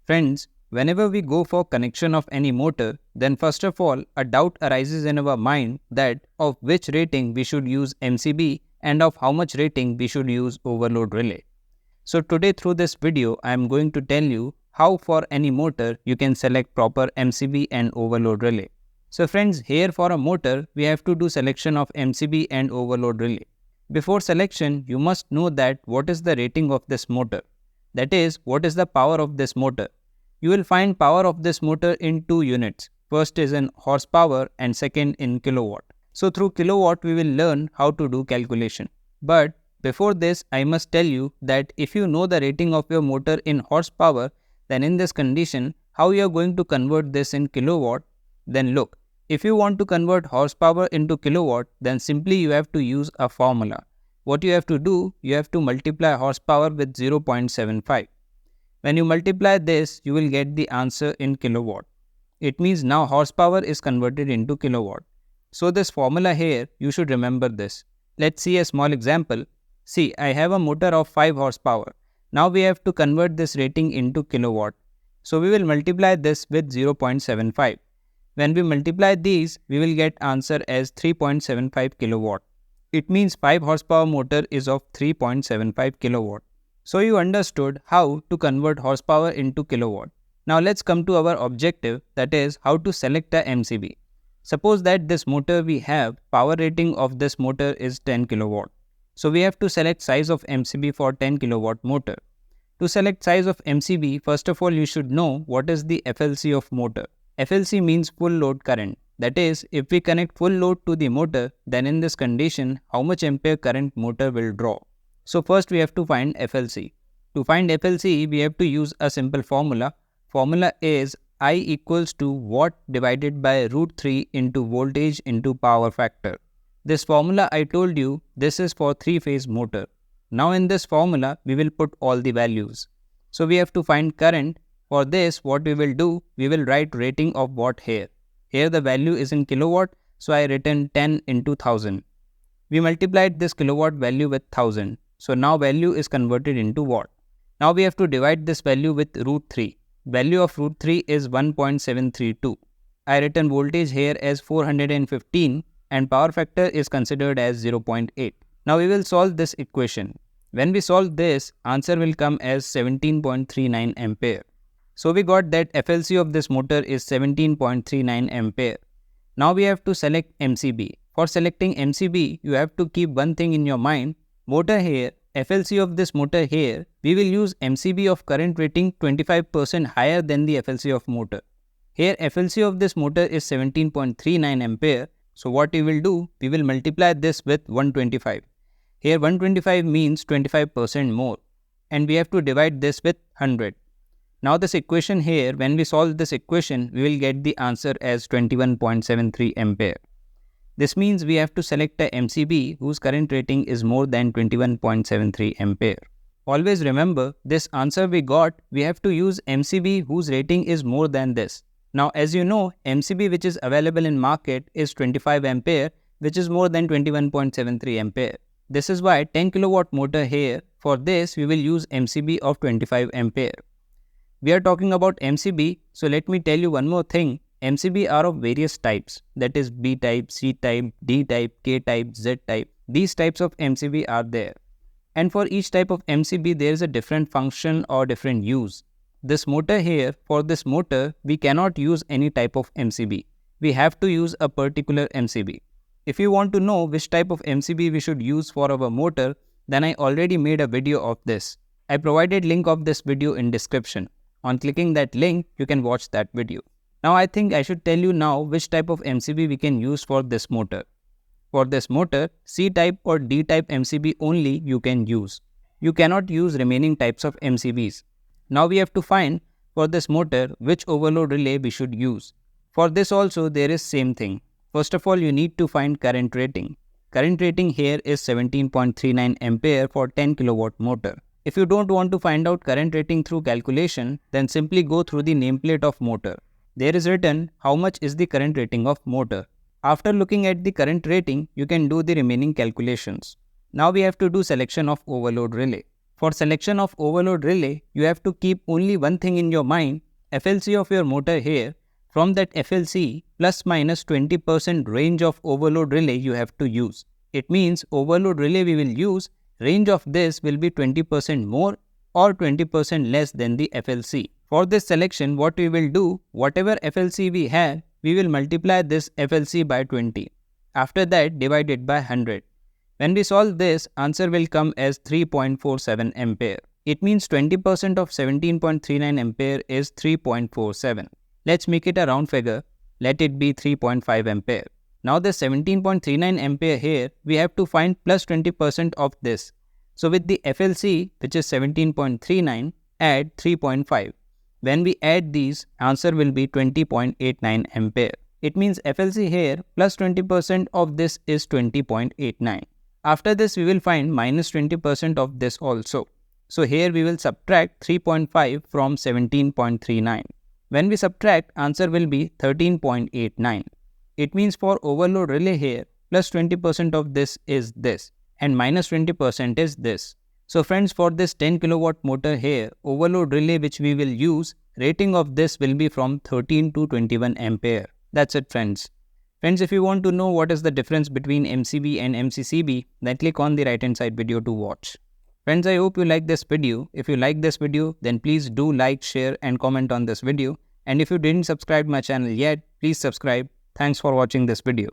Friends, whenever we go for connection of any motor, then first of all, a doubt arises in our mind that of which rating we should use MCB and of how much rating we should use overload relay. So today through this video, I am going to tell you how for any motor you can select proper MCB and overload relay. So friends, here for a motor, we have to do selection of MCB and overload relay. Before selection, you must know that what is the rating of this motor. That is, what is the power of this motor. You will find power of this motor in two units. First is in horsepower and second in kilowatt. So through kilowatt, we will learn how to do calculation. But before this, I must tell you that if you know the rating of your motor in horsepower, then in this condition, how you are going to convert this in kilowatt? Then look, if you want to convert horsepower into kilowatt, then simply you have to use a formula. What you have to do, you have to multiply horsepower with 0.75. When you multiply this, you will get the answer in kilowatt. It means now horsepower is converted into kilowatt. So this formula here, you should remember this. Let's see a small example. See, I have a motor of 5 horsepower. Now we have to convert this rating into kilowatt. So we will multiply this with 0.75. When we multiply these, we will get answer as 3.75 kilowatt. It means 5 horsepower motor is of 3.75 kilowatt. So you understood how to convert horsepower into kilowatt. Now let's come to our objective, that is how to select a MCB. Suppose that this motor we have, power rating of this motor is 10 kilowatt. So we have to select size of MCB for 10 kilowatt motor. To select size of MCB, first of all you should know what is the FLC of motor. FLC means full load current. That is, if we connect full load to the motor, then in this condition, how much ampere current motor will draw. So first we have to find FLC. To find FLC, we have to use a simple formula. Formula is I equals to watt divided by root 3 into voltage into power factor. This formula I told you, this is for 3-phase motor. Now in this formula, we will put all the values. So we have to find current. For this, what we will do, we will write rating of watt here. Here the value is in kilowatt, so I written 10 into 1000. We multiplied this kilowatt value with 1000. So now value is converted into watt. Now we have to divide this value with root 3. Value of root 3 is 1.732. I written voltage here as 415 and power factor is considered as 0.8. Now we will solve this equation. When we solve this, answer will come as 17.39 ampere. So we got that FLC of this motor is 17.39 ampere. Now we have to select MCB. For selecting MCB, you have to keep one thing in your mind. Motor here, FLC of this motor here, we will use MCB of current rating 25% higher than the FLC of motor. Here FLC of this motor is 17.39 ampere. So what we will do, we will multiply this with 125. Here 125 means 25% more. And we have to divide this with 100. Now this equation here, when we solve this equation, we will get the answer as 21.73 ampere. This means we have to select a MCB whose current rating is more than 21.73 ampere. Always remember, this answer we got, we have to use MCB whose rating is more than this. Now as you know, MCB which is available in market is 25 ampere, which is more than 21.73 ampere. This is why 10 kilowatt motor here, for this we will use MCB of 25 ampere. We are talking about MCB, so let me tell you one more thing. MCB are of various types, that is B type, C type, D type, K type, Z type. These types of MCB are there. And for each type of MCB, there is a different function or different use. This motor here, for this motor, we cannot use any type of MCB. We have to use a particular MCB. If you want to know which type of MCB we should use for our motor, then I already made a video of this. I provided link of this video in description. On clicking that link, you can watch that video. Now I think I should tell you now which type of MCB we can use for this motor. For this motor, C type or D type MCB only you can use. You cannot use remaining types of MCBs. Now we have to find for this motor which overload relay we should use. For this also there is same thing. First of all, you need to find current rating. Current rating here is 17.39 ampere for 10 kilowatt motor. If you don't want to find out current rating through calculation, then simply go through the nameplate of motor. There is written how much is the current rating of motor. After looking at the current rating, you can do the remaining calculations. Now we have to do selection of overload relay. For selection of overload relay, you have to keep only one thing in your mind, FLC of your motor here. From that FLC, plus minus 20% range of overload relay you have to use. It means overload relay we will use, range of this will be 20% more or 20% less than the FLC. For this selection, what we will do, whatever FLC we have, we will multiply this FLC by 20. After that, divide it by 100. When we solve this, answer will come as 3.47 ampere. It means 20% of 17.39 ampere is 3.47. Let's make it a round figure. Let it be 3.5 ampere. Now the 17.39 ampere here, we have to find plus 20% of this. So with the FLC, which is 17.39, add 3.5. When we add these, answer will be 20.89 ampere. It means FLC here plus 20% of this is 20.89. After this, we will find minus 20% of this also. So here we will subtract 3.5 from 17.39. When we subtract, answer will be 13.89. It means for overload relay here, plus 20% of this is this and minus 20% is this. So friends, for this 10 kilowatt motor here, overload relay which we will use, rating of this will be from 13 to 21 ampere. That's it friends. Friends, if you want to know what is the difference between MCB and MCCB, then click on the right hand side video to watch. Friends, I hope you like this video. If you like this video, then please do like, share and comment on this video. And if you didn't subscribe my channel yet, please subscribe. Thanks for watching this video.